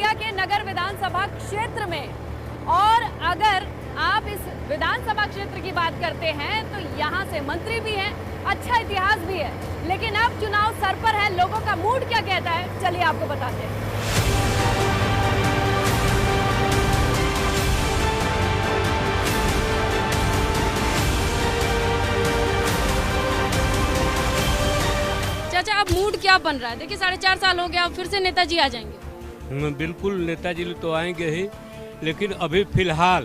बलिया के नगर विधानसभा क्षेत्र में। और अगर आप इस विधानसभा क्षेत्र की बात करते हैं तो यहाँ से मंत्री भी हैं, अच्छा इतिहास भी है, लेकिन अब चुनाव सर पर है। लोगों का मूड क्या कहता है, चलिए आपको बताते हैं। चाचा, अब मूड क्या बन रहा है? देखिए 4.5 साल हो गया, अब फिर से नेताजी आ जाएंगे। बिल्कुल नेताजी तो आएंगे ही, लेकिन अभी फिलहाल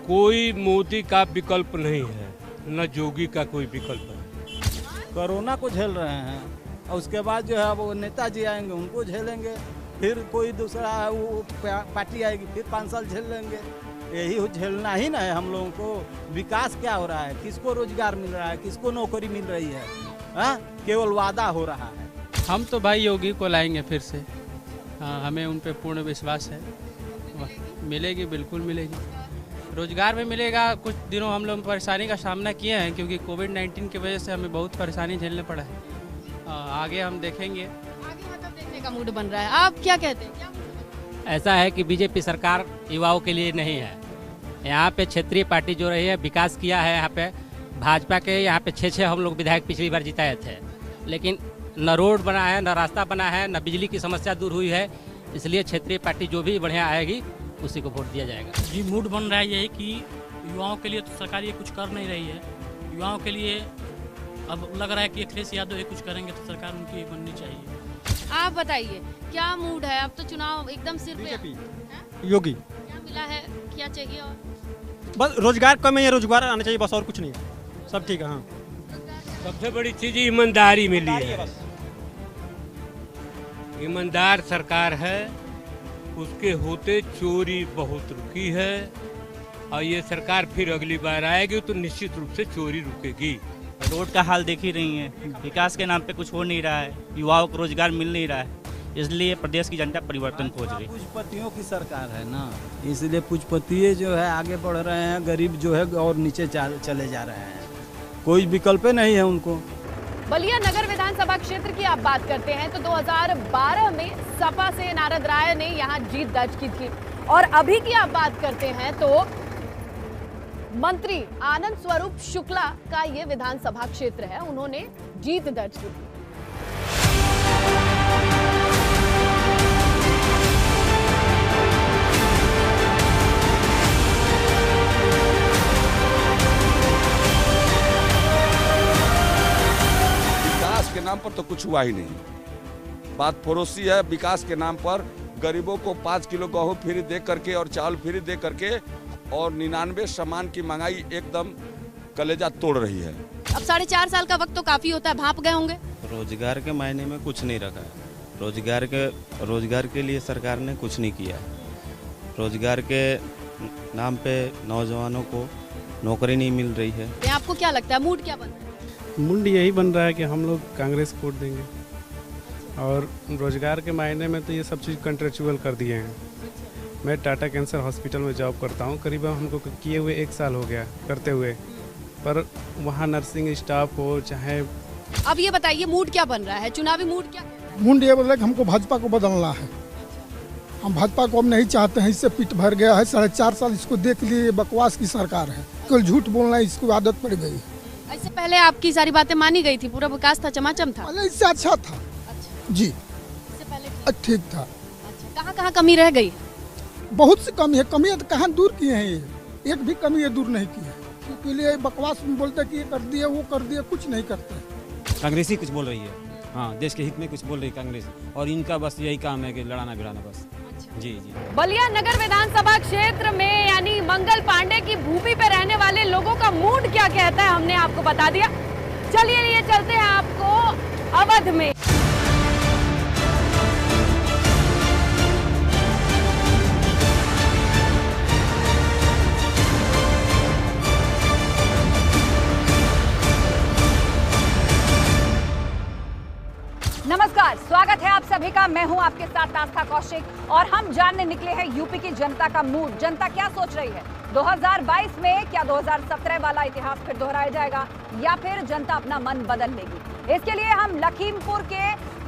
कोई मोदी का विकल्प नहीं है, न जोगी का कोई विकल्प है। कोरोना को झेल रहे हैं और उसके बाद जो है वो नेताजी आएंगे, उनको झेलेंगे। फिर कोई दूसरा वो पार्टी आएगी, फिर 5 साल झेल लेंगे। यही झेलना ही ना है हम लोगों को। विकास क्या हो रहा है, किसको रोजगार मिल रहा है, किसको नौकरी मिल रही है? हाँ, केवल वादा हो रहा है। हम तो भाई योगी को लाएंगे फिर से। हाँ, हमें उन पे पूर्ण विश्वास है। मिलेगी, बिल्कुल मिलेगी। रोजगार में मिलेगा। कुछ दिनों हम लोग परेशानी का सामना किए हैं, क्योंकि कोविड-19 की वजह से हमें बहुत परेशानी झेलने पड़ा है। आगे हम देखेंगे। आगे मतलब देखने का मूड बन रहा है। आप क्या कहते हैं? ऐसा है कि बीजेपी सरकार युवाओं के लिए नहीं है। यहाँ पे क्षेत्रीय पार्टी जो रही है, विकास किया है। यहाँ पे भाजपा के यहाँ पे 6 हम लोग विधायक पिछली बार जिताए थे, लेकिन न रोड बना है, न रास्ता बना है, न बिजली की समस्या दूर हुई है। इसलिए क्षेत्रीय पार्टी जो भी बढ़िया आएगी उसी को वोट दिया जाएगा। जी, मूड बन रहा है यही कि युवाओं के लिए तो सरकार ये कुछ कर नहीं रही है। युवाओं के लिए अब लग रहा है कि अखिलेश यादव ये कुछ करेंगे तो सरकार उनकी बननी चाहिए। आप बताइए क्या मूड है? अब तो चुनाव एकदम सिर पे। योगी क्या मिला है, क्या चाहिए? और बस रोजगार कम है, रोजगार आना चाहिए, बस और कुछ नहीं है। सब ठीक है। हाँ, सबसे बड़ी चीज ईमानदारी मिली है। ईमानदार सरकार है, उसके होते चोरी बहुत रुकी है, और ये सरकार फिर अगली बार आएगी तो निश्चित रूप से चोरी रुकेगी। रोड का हाल देख ही रही हैं, विकास के नाम पे कुछ हो नहीं रहा है, युवाओं को रोजगार मिल नहीं रहा है, इसलिए प्रदेश की जनता परिवर्तन खोज रही है। पूंजीपतियों की सरकार है ना, इसलिए पूंजीपति जो है आगे बढ़ रहे हैं, गरीब जो है और नीचे चले जा रहे हैं। कोई विकल्प नहीं है उनको। बलिया नगर विधानसभा क्षेत्र की आप बात करते हैं तो 2012 में सपा से नारद राय ने यहां जीत दर्ज की थी, और अभी की आप बात करते हैं तो मंत्री आनंद स्वरूप शुक्ला का ये विधानसभा क्षेत्र है, उन्होंने जीत दर्ज की थी। के नाम पर तो कुछ हुआ ही नहीं। बात पड़ोसी है। विकास के नाम पर गरीबों को 5 किलो गेहूं फ्री दे करके और चावल फ्री दे करके और 99 सामान की महंगाई एकदम कलेजा तोड़ रही है। अब 4.5 साल का वक्त तो काफी होता है, भाप गए होंगे। रोजगार के मायने में कुछ नहीं रखा है। रोजगार के लिए सरकार ने कुछ नहीं किया। रोजगार के नाम पे नौजवानों को नौकरी नहीं मिल रही है। आपको क्या लगता है मूड क्या बन रहा है? मूड यही बन रहा है कि हम लोग कांग्रेस को वोट देंगे, और रोजगार के मायने में तो ये सब चीज़ कंट्रेक्चुअल कर दिए हैं। मैं टाटा कैंसर हॉस्पिटल में जॉब करता हूँ, करीबन हमको किए हुए 1 साल हो गया करते हुए, पर वहाँ नर्सिंग स्टाफ हो चाहे। अब ये बताइए मूड क्या बन रहा है, चुनावी मूड क्या? मूड ये बोला कि हमको भाजपा को बदलना है। हम भाजपा को अब नहीं चाहते हैं, इससे पीठ भर गया है। 4.5 साल इसको देख लिए, बकवास की सरकार है, केवल झूठ बोलना इसको आदत पड़ गई है। इससे पहले आपकी सारी बातें मानी गई थी, पूरा विकास था, चमाचम था। इससे अच्छा था। अच्छा। जी, इससे पहले ठीक था। अच्छा, कहाँ कमी रह गई? बहुत सी कमी है। कमी है तो कहाँ दूर की है? ये एक भी कमी है दूर नहीं की है, क्योंकि लिए बकवास में बोलते कि ये कर दिया वो कर दिया, कुछ नहीं करते। कांग्रेस ही कुछ बोल रही है। हाँ, देश के हित में कुछ बोल रही है कांग्रेस, और इनका बस यही काम है कि लड़ाना भिड़ाना बस। जी। बलिया नगर विधानसभा क्षेत्र में यानी मंगल पांडे की भूमि पे रहने वाले लोगों का मूड क्या कहता है, हमने आपको बता दिया। चलिए लिए चलते हैं आपको अवध में। नमस्कार, स्वागत है आप सभी का। मैं हूं आपके साथ आस्था कौशिक, और हम जानने निकले हैं यूपी की जनता का मूड। जनता क्या सोच रही है 2022 में? क्या 2017 वाला इतिहास फिर दोहराया जाएगा, या फिर जनता अपना मन बदल लेगी? इसके लिए हम लखीमपुर के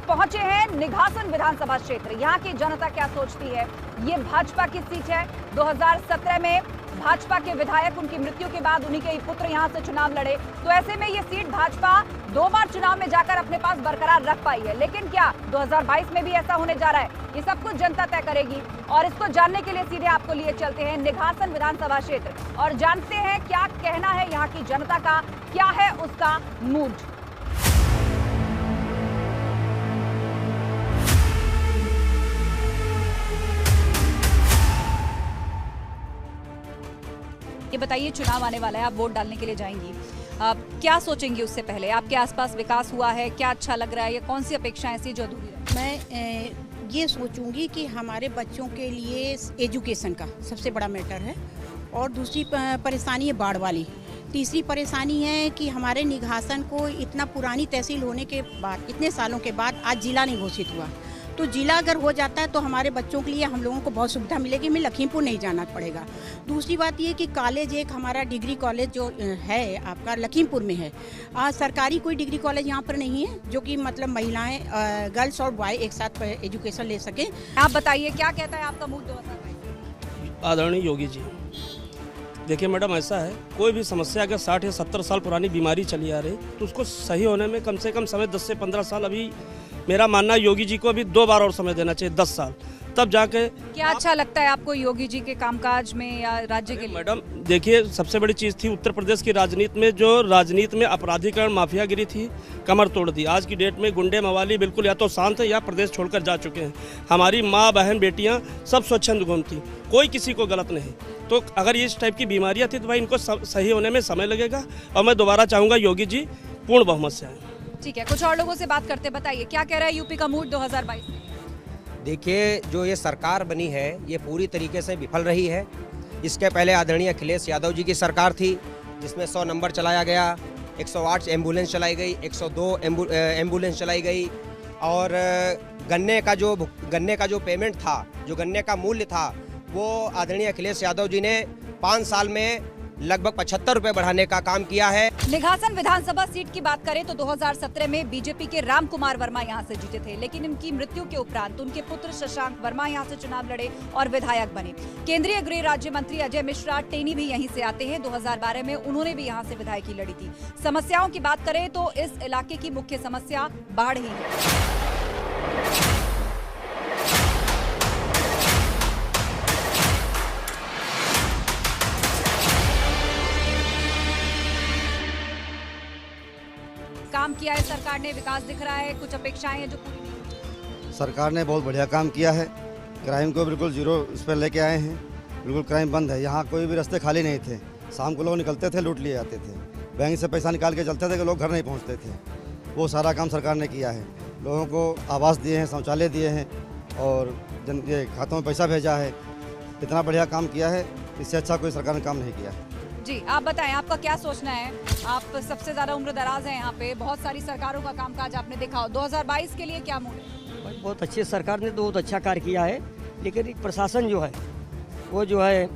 पहुंचे हैं निघासन विधानसभा क्षेत्र। यहाँ की जनता क्या सोचती है? ये भाजपा की सीट है। 2017 में भाजपा के विधायक उनकी मृत्यु के बाद उन्हीं के ही पुत्र यहाँ से चुनाव लड़े, तो ऐसे में ये सीट भाजपा 2 बार चुनाव में जाकर अपने पास बरकरार रख पाई है। लेकिन क्या 2022 में भी ऐसा होने जा रहा है? ये सब कुछ जनता तय करेगी और इसको जानने के लिए सीधे आपको लिए चलते हैं निघासन विधानसभा क्षेत्र और जानते हैं क्या कहना है यहाँ की जनता का, क्या है उसका मूड। ये बताइए, चुनाव आने वाला है, आप वोट डालने के लिए जाएंगी, आप क्या सोचेंगी उससे पहले? आपके आसपास विकास हुआ है? क्या अच्छा लग रहा है या कौन सी अपेक्षाएं ऐसी जो अधूरी रही? मैं ये सोचूंगी कि हमारे बच्चों के लिए एजुकेशन का सबसे बड़ा मैटर है और दूसरी परेशानी है बाढ़ वाली। तीसरी परेशानी है कि हमारे निघासन को इतना पुरानी तहसील होने के बाद, इतने सालों के बाद आज जिला नहीं घोषित हुआ, तो जिला अगर हो जाता है तो हमारे बच्चों के लिए हम लोगों को बहुत सुविधा मिलेगी, हमें लखीमपुर नहीं जाना पड़ेगा। दूसरी बात ये कि कॉलेज, एक हमारा डिग्री कॉलेज जो है आपका लखीमपुर में है, आज सरकारी कोई डिग्री कॉलेज यहाँ पर नहीं है जो कि मतलब महिलाएं, गर्ल्स और बॉय एक साथ एजुकेशन ले सकें। आप बताइए क्या कहता है आपका मूड 2022? आदरणीय योगी जी, देखिए मैडम, ऐसा है कोई भी समस्या अगर 60 या 70 साल पुरानी बीमारी चली आ रही तो उसको सही होने में कम से कम समय 10 से 15 साल, अभी मेरा मानना है योगी जी को अभी 2 बार और समय देना चाहिए, 10 साल, तब जाके। क्या अच्छा लगता है आपको योगी जी के कामकाज में या राज्य के लिए? मैडम देखिए, सबसे बड़ी चीज़ थी उत्तर प्रदेश की राजनीति में, जो राजनीति में अपराधीकरण, माफियागिरी थी, कमर तोड़ दी। आज की डेट में गुंडे मवाली बिल्कुल या तो शांत है या प्रदेश छोड़कर जा चुके हैं। हमारी माँ बहन बेटियाँ सब स्वच्छंद घूमती, कोई किसी को गलत नहीं। तो अगर ये इस टाइप की बीमारियाँ थी तो भाई इनको सही होने में समय लगेगा और मैं दोबारा चाहूँगा योगी जी पूर्ण बहुमत से आए। ठीक है, कुछ और लोगों से बात करते, बताइए क्या कह रहा है यूपी का मूड 2022 में? देखिए, जो ये सरकार बनी है ये पूरी तरीके से विफल रही है। इसके पहले आदरणीय अखिलेश यादव जी की सरकार थी जिसमें 100 नंबर चलाया गया, 108 एम्बुलेंस चलाई गई, 102 एम्बुलेंस चलाई गई और गन्ने का जो पेमेंट था, जो गन्ने का मूल्य था, वो आदरणीय अखिलेश यादव जी ने 5 साल में लगभग 75 रुपए बढ़ाने का काम किया है। निघासन विधानसभा सीट की बात करें तो 2017 में बीजेपी के राम कुमार वर्मा यहां से जीते थे, लेकिन इनकी मृत्यु के उपरांत उनके पुत्र शशांक वर्मा यहां से चुनाव लड़े और विधायक बने। केंद्रीय गृह राज्य मंत्री अजय मिश्रा टेनी भी यहीं से आते हैं। 2012 में उन्होंने भी यहां से विधायकी लड़ी थी। समस्याओं की बात करें तो इस इलाके की मुख्य समस्या बाढ़ ही है। काम किया है सरकार ने, विकास दिख रहा है, कुछ अपेक्षाएं हैं जो पूरी नहीं। सरकार ने बहुत बढ़िया काम किया है, क्राइम को बिल्कुल जीरो इस पर लेके आए हैं, बिल्कुल क्राइम बंद है। यहाँ कोई भी रास्ते खाली नहीं थे, शाम को लोग निकलते थे, लूट लिए जाते थे, बैंक से पैसा निकाल के चलते थे कि लोग घर नहीं पहुँचते थे। वो सारा काम सरकार ने किया है, लोगों को आवास दिए हैं, शौचालय दिए हैं और जन के खातों में पैसा भेजा है। इतना बढ़िया काम किया है, इससे अच्छा कोई सरकार ने काम नहीं किया है। जी, आप बताएं आपका क्या सोचना है? आप सबसे ज्यादा उम्र दराज हैं यहाँ पे, बहुत सारी सरकारों का कामकाज आपने देखा हो, 2022 के लिए क्या मूड है? बहुत अच्छी सरकार ने तो बहुत अच्छा कार्य किया है, लेकिन प्रशासन जो है वो जो है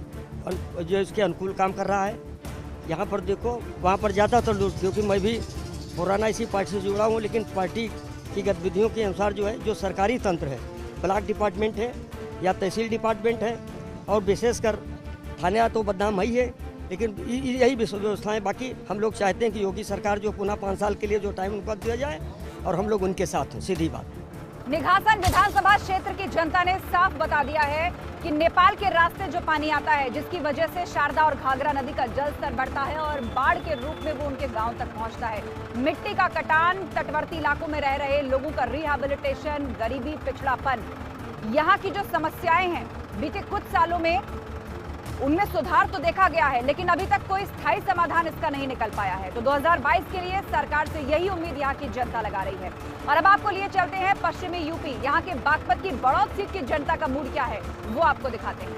जो इसके अनुकूल काम कर रहा है। यहाँ पर देखो, वहाँ पर जाता तो लोग, क्योंकि मैं भी पुराना इसी पार्टी से जुड़ा हूँ, लेकिन पार्टी की गतिविधियों के अनुसार जो है, जो सरकारी तंत्र है, ब्लॉक डिपार्टमेंट है या तहसील डिपार्टमेंट है और विशेषकर थाना तो बदनाम ही है, लेकिन यही व्यवस्थाएं। बाकी हम लोग चाहते हैं कि योगी सरकार जो पुनः 5 साल के लिए जो टाइम उनको दिया जाए और हम लोग उनके साथ हैं, सीधी बात। निघासन विधानसभा क्षेत्र की जनता ने साफ बता दिया है कि नेपाल के रास्ते जो पानी आता है, जिसकी वजह से शारदा और घाघरा नदी का जल स्तर बढ़ता है और बाढ़ के रूप में वो उनके गांव तक पहुंचता है। मिट्टी का कटान, तटवर्ती इलाकों में रह रहे लोगों का रिहैबिलिटेशन, गरीबी, पिछड़ापन, यहाँ की जो समस्याएं हैं, बीते कुछ सालों में उनमें सुधार तो देखा गया है, लेकिन अभी तक कोई स्थायी समाधान इसका नहीं निकल पाया है। तो 2022 के लिए सरकार से यही उम्मीद यहाँ की जनता लगा रही है। और अब आपको लिए चलते हैं पश्चिमी यूपी, यहाँ के बागपत की बड़ौत सीट की जनता का मूड क्या है वो आपको दिखाते हैं।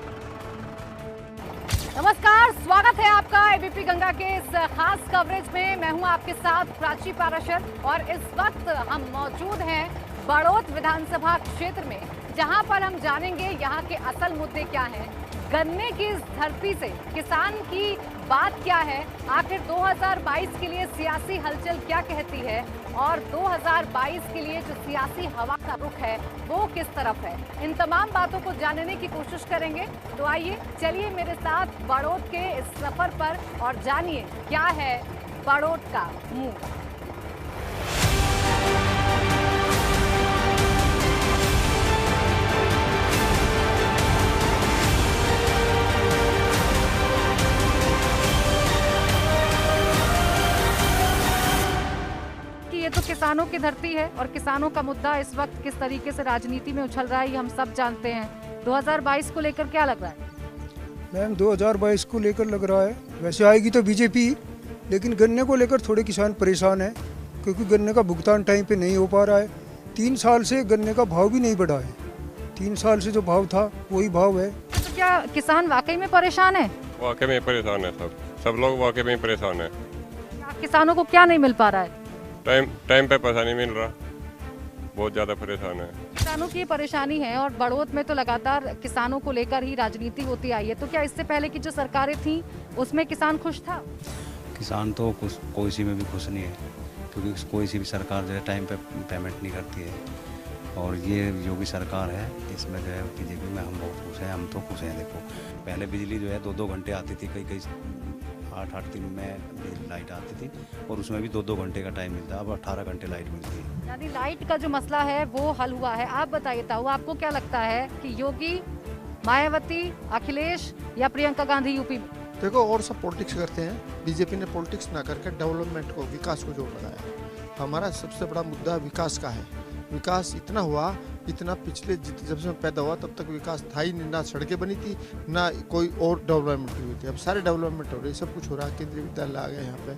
नमस्कार, स्वागत है आपका एबीपी गंगा के इस खास कवरेज में। मैं हूं आपके साथ प्राची पाराशर और इस वक्त हम मौजूद हैं बड़ौत विधानसभा क्षेत्र में, जहां पर हम जानेंगे यहाँ के असल मुद्दे क्या हैं, गन्ने की इस धरती से किसान की बात क्या है, आखिर 2022 के लिए सियासी हलचल क्या कहती है और 2022 के लिए जो सियासी हवा का रुख है वो किस तरफ है। इन तमाम बातों को जानने की कोशिश करेंगे। तो आइए चलिए मेरे साथ बड़ौद के इस सफर पर और जानिए क्या है बड़ौद का मूड। ये तो किसानों की धरती है और किसानों का मुद्दा इस वक्त किस तरीके से राजनीति में उछल रहा है ये हम सब जानते हैं। 2022 को लेकर क्या लग रहा है? मैम 2022 को लेकर लग रहा है वैसे आएगी तो बीजेपी, लेकिन गन्ने को लेकर थोड़े किसान परेशान हैं क्योंकि गन्ने का भुगतान टाइम पे नहीं हो पा रहा है। 3 साल से गन्ने का भाव भी नहीं बढ़ा है, 3 साल से जो भाव था वही भाव है। तो क्या किसान वाकई में परेशान है? वाकई में परेशान है, सब लोग वाकई में परेशान है। किसानों को क्या नहीं मिल पा रहा है? टाइम पे पैसा नहीं मिल रहा, बहुत ज़्यादा परेशान है। किसानों की परेशानी है और बड़ौद में तो लगातार किसानों को लेकर ही राजनीति होती आई है। तो क्या इससे पहले की जो सरकारें थी उसमें किसान खुश था? किसान तो कोई सी में भी खुश नहीं है क्योंकि कोई सी भी सरकार जो है टाइम पे पेमेंट नहीं करती है। और ये जो भी सरकार है इसमें जो है बीजेपी में हम बहुत खुश हैं, हम तो खुश हैं। देखो पहले बिजली जो है 2-2 घंटे आती थी, कई 8-8 दिन में लाइट आती थी और उसमें भी 2-2 घंटे का टाइम मिलता है, अब 18 घंटे लाइट मिलती है। यानी लाइट का जो मसला है वो हल हुआ है। आप बताइए ताऊ, आपको क्या लगता है कि योगी, मायावती, अखिलेश या प्रियंका गांधी यूपी में? देखो और सब पॉलिटिक्स करते हैं, बीजेपी ने पॉलिटिक्स ना करके डेवलपमेंट को, विकास को जोर लगाया। हमारा सबसे बड़ा मुद्दा विकास का है। विकास इतना हुआ, इतना पिछले जब से मैं पैदा हुआ तब तक विकास था ही नहीं, ना सड़कें बनी थी ना कोई और डेवलपमेंट हुई थी। अब सारे डेवलपमेंट हो रहे हैं, सब कुछ हो रहा है। केंद्रीय विद्यालय आ गए यहाँ पे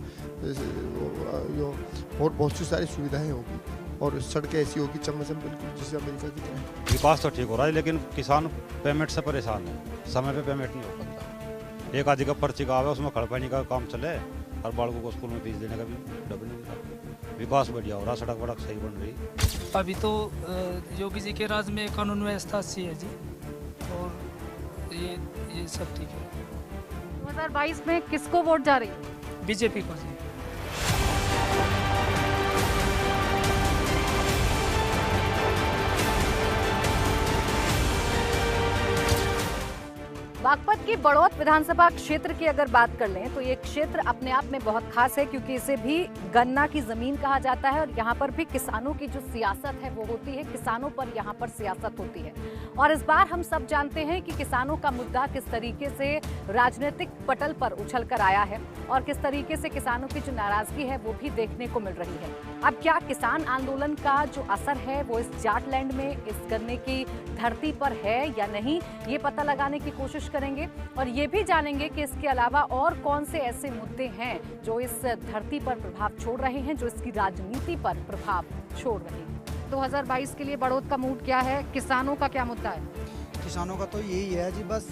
और बहुत सी सारी सुविधाएं होगी और सड़कें ऐसी होगी चमचम बिल्कुल जैसे अमेरिका की तरह। विकास तो ठीक हो रहा है लेकिन किसान पेमेंट से परेशान है, समय पे पेमेंट नहीं हो पाता। एक आदि का पर्ची का आवे उसमें खड़पानी का काम चले और बालकों को स्कूल में फीस देने का भी डबल नहीं मिला। विकास बढ़िया हो रहा, सड़क वड़क सही बन रही। अभी तो योगी जी के राज में कानून व्यवस्था अच्छी है जी और ये सब ठीक है। 2022 में किसको वोट जा रही है? बीजेपी को जी। बागपत की बड़ौद विधानसभा क्षेत्र की अगर बात कर लें तो ये क्षेत्र अपने आप में बहुत खास है क्योंकि इसे भी गन्ना की जमीन कहा जाता है और यहाँ पर भी किसानों की जो सियासत है वो होती है, किसानों पर यहाँ पर सियासत होती है। और इस बार हम सब जानते हैं कि किसानों का मुद्दा किस तरीके से राजनीतिक पटल पर उछल कर आया है और किस तरीके से किसानों की जो नाराजगी है वो भी देखने को मिल रही है। अब क्या किसान आंदोलन का जो असर है वो इस जाटलैंड में, इस गन्ने की धरती पर है या नहीं, ये पता लगाने की कोशिश करेंगे और ये भी जानेंगे कि इसके अलावा और कौन से ऐसे मुद्दे हैं जो इस धरती पर प्रभाव छोड़ रहे हैं, जो इसकी राजनीति पर प्रभाव छोड़ रहे हैं। 2022 के लिए बड़ौद का मूड क्या है, किसानों का क्या मुद्दा है? किसानों का तो यही है जी, बस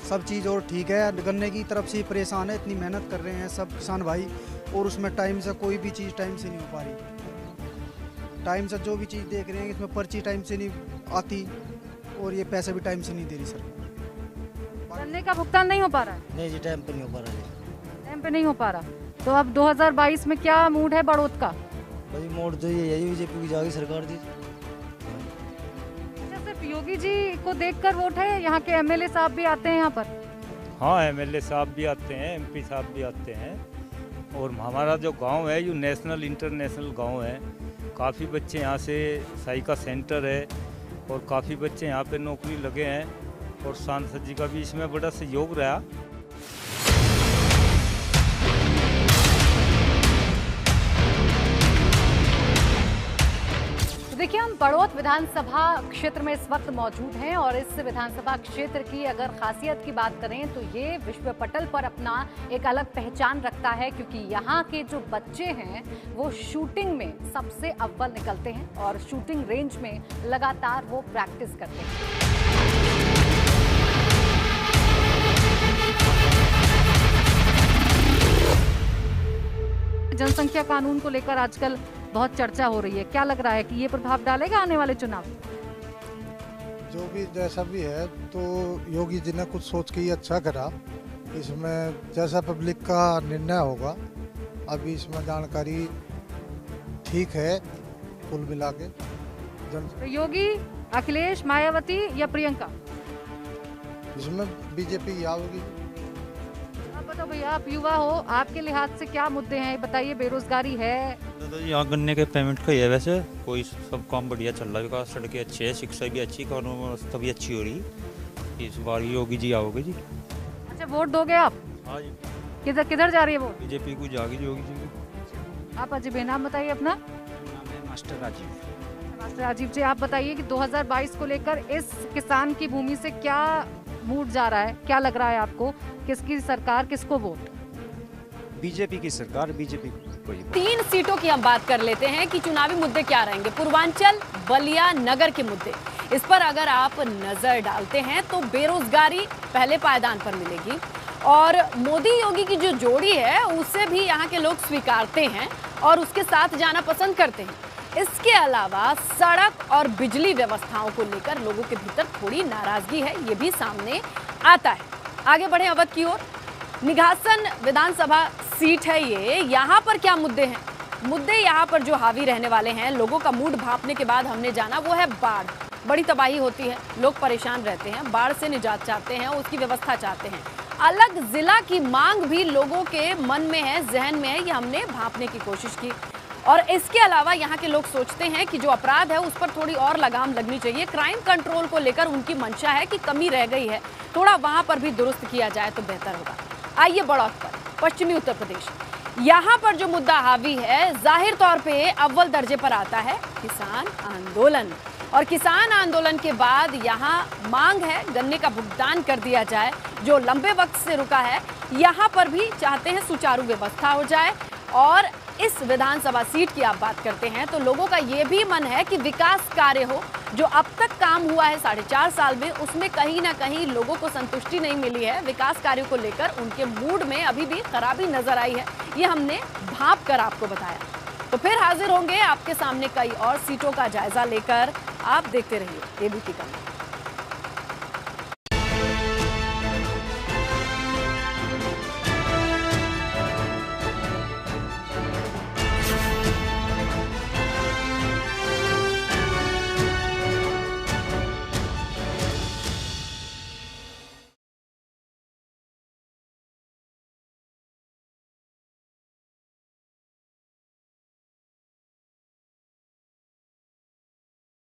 सब चीज़ और ठीक है। गन्ने की तरफ से परेशान है, इतनी मेहनत कर रहे हैं सब किसान भाई और उसमें टाइम से कोई भी चीज़ टाइम से नहीं हो पा रही। टाइम से जो भी चीज़ देख रहे हैं इसमें पर्ची टाइम से नहीं आती और ये पैसे भी टाइम से नहीं दे रही सर। गन्ने का भुगतान नहीं हो पा रहा है? नहीं जी, टाइम पे नहीं हो पा रहा है। टाइम पे नहीं हो पा रहा। तो अब 2022 में क्या मूड है बड़ौद का? भाई मूड तो यही बीजेपी की जाएगी सरकार जी। अच्छा, सिर्फ योगी जी को देखकर वोट है? यहाँ के एमएलए साहब भी आते हैं यहाँ पर? हाँ, एमएलए साहब भी आते हैं, एमपी साहब भी आते हैं और हमारा जो गांव है ये नेशनल इंटरनेशनल गांव है। काफ़ी बच्चे यहाँ से, साई का सेंटर है और काफ़ी बच्चे यहाँ पे नौकरी लगे हैं और सांसद जी का भी इसमें बड़ा सहयोग रहा। देखिए, हम बड़ौद विधानसभा क्षेत्र में इस वक्त मौजूद हैं और इस विधानसभा क्षेत्र की अगर खासियत की बात करें तो ये विश्व पटल पर अपना एक अलग पहचान रखता है क्योंकि यहाँ के जो बच्चे हैं वो शूटिंग में सबसे अव्वल निकलते हैं और शूटिंग रेंज में लगातार वो प्रैक्टिस करते हैं। जनसंख्या कानून को लेकर आजकल बहुत चर्चा हो रही है, क्या लग रहा है कि ये प्रभाव डालेगा आने वाले चुनाव? जो भी जैसा भी है तो योगी जी ने कुछ सोच के ही अच्छा करा। इसमें जैसा पब्लिक का निर्णय होगा, अभी इसमें जानकारी ठीक है कुल मिला के। तो योगी, अखिलेश, मायावती या प्रियंका? इसमें बीजेपी आओगी। आप बताओ भैया, आप युवा हो, आपके लिहाज से क्या मुद्दे हैं बताइए। बेरोजगारी है, तो यहाँ गन्ने के पेमेंट का ही है, वैसे कोई सब काम बढ़िया चल रहा है, विकास सड़कें अच्छी है, शिक्षा भी अच्छी, कानून व्यवस्था भी अच्छी हो रही। इस बार योगी जी आओगे जी। अच्छा, वोट दोगे आप? हाँ जी। किधर किधर जा रही है वोट? बीजेपी को जाएगी योगी जी की। आप अजय बेनाम बताइए अपना। मास्टर राजीव। मास्टर राजीव जी, आप बताइए कि 2022 को लेकर इस किसान की भूमि से क्या मूड जा रहा है, क्या लग रहा है आपको? किसकी सरकार, किसको वोट? बीजेपी की सरकार, बीजेपी को ही। 3 सीटों की हम बात कर लेते हैं कि चुनावी मुद्दे क्या रहेंगे। पूर्वांचल, बलिया, नगर के मुद्दे, इस पर अगर आप नजर डालते हैं तो बेरोजगारी पहले पायदान पर मिलेगी और मोदी योगी की जो जोड़ी है उसे भी यहाँ के लोग स्वीकारते हैं और उसके साथ जाना पसंद करते हैं। इसके अलावा सड़क और बिजली व्यवस्थाओं को लेकर लोगों के भीतर थोड़ी नाराजगी है, ये भी सामने आता है। आगे बढ़े अवध की ओर। निघासन विधानसभा सीट है ये, यहाँ पर क्या मुद्दे हैं? मुद्दे यहाँ पर जो हावी रहने वाले हैं, लोगों का मूड भांपने के बाद हमने जाना, वो है बाढ़। बड़ी तबाही होती है, लोग परेशान रहते हैं, बाढ़ से निजात चाहते हैं, उसकी व्यवस्था चाहते हैं। अलग जिला की मांग भी लोगों के मन में है, जहन में है, ये हमने भांपने की कोशिश की। और इसके अलावा यहाँ के लोग सोचते हैं कि जो अपराध है उस पर थोड़ी और लगाम लगनी चाहिए। क्राइम कंट्रोल को लेकर उनकी मंशा है कि कमी रह गई है, थोड़ा वहाँ पर भी दुरुस्त किया जाए तो बेहतर होगा। आइए बढ़ौत पर, पश्चिमी उत्तर प्रदेश। यहाँ पर जो मुद्दा हावी है, जाहिर तौर पे अव्वल दर्जे पर आता है किसान आंदोलन। और किसान आंदोलन के बाद यहाँ मांग है गन्ने का भुगतान कर दिया जाए, जो लंबे वक्त से रुका है। यहाँ पर भी चाहते हैं सुचारू व्यवस्था हो जाए। और इस विधानसभा सीट की आप बात करते हैं तो लोगों का ये भी मन है कि विकास कार्य हो। जो अब तक काम हुआ है 4.5 साल में, उसमें कहीं ना कहीं लोगों को संतुष्टि नहीं मिली है। विकास कार्यों को लेकर उनके मूड में अभी भी खराबी नजर आई है, ये हमने भांप कर आपको बताया। तो फिर हाजिर होंगे आपके सामने कई और सीटों का जायजा लेकर। आप देखते रहिए एबीपी का।